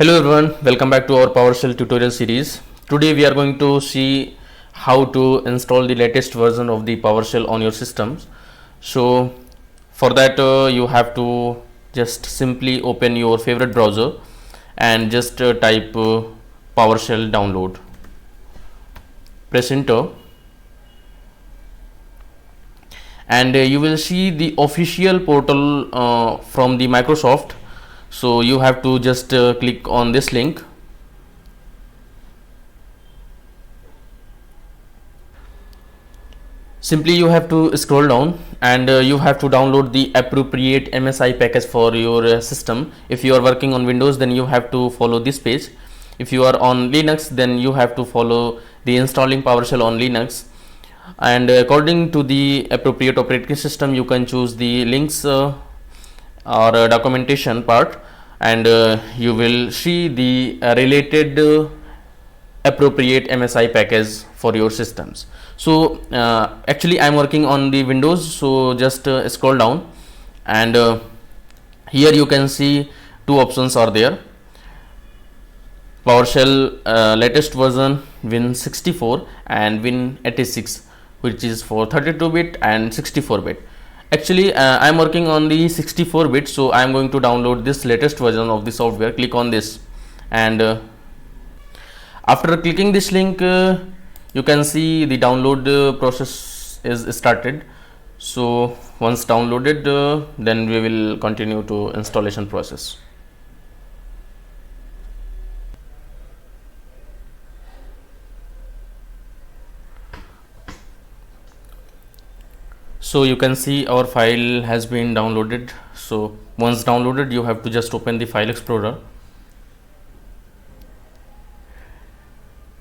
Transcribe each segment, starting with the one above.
Hello everyone, welcome back to our PowerShell tutorial series. Today we are going to see how to install the latest version of the PowerShell on your systems. So for that you have to just simply open your favorite browser and just type PowerShell download. Press enter and you will see the official portal from the Microsoft. So you have to just click on this link. Simply you have to scroll down and you have to download the appropriate MSI package for your system. If you are working on Windows, then you have to follow this page. If you are on Linux, then you have to follow the installing PowerShell on Linux. And according to the appropriate operating system, you can choose the links or documentation part, and you will see the related appropriate MSI package for your systems. So actually I am working on the Windows, so just scroll down and here you can see two options are there: PowerShell latest version Win64 and Win86, which is for 32-bit and 64-bit. Actually I am working on the 64-bit, so I am going to download this latest version of the software. Click on this and after clicking this link you can see the download process is started. So once downloaded then we will continue to installation process. So you can see our file has been downloaded. So once downloaded, you have to just open the file explorer,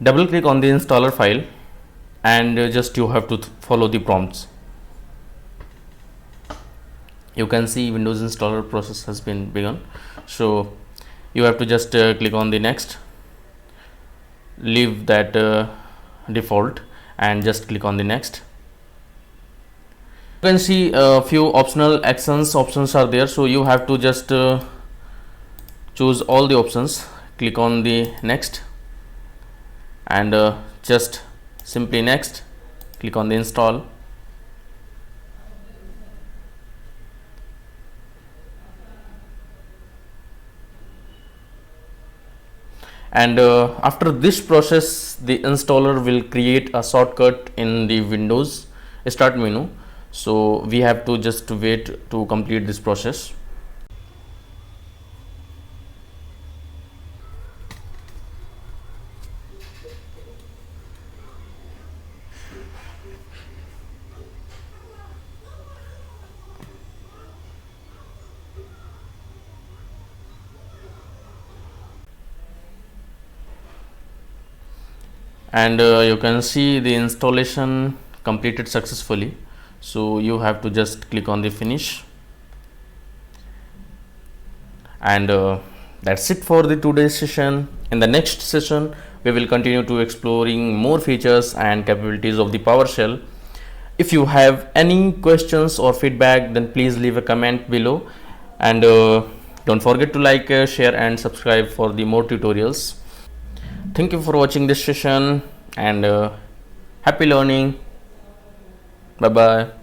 double click on the installer file, and just you have to follow the prompts. You can see Windows installer process has been begun. So you have to just click on the next, leave that default and just click on the next. You can see a few optional options are there, so you have to just choose all the options. Click on the next and just simply next, click on the install. And after this process, the installer will create a shortcut in the Windows start menu. So we have to just wait to complete this process. And you can see the installation completed successfully. So you have to just click on the finish, and that's it for the today's session. In the next session we will continue to exploring more features and capabilities of the PowerShell. If you have any questions or feedback, then please leave a comment below, and don't forget to like, share and subscribe for the more tutorials. Thank you for watching this session and happy learning. Bye bye.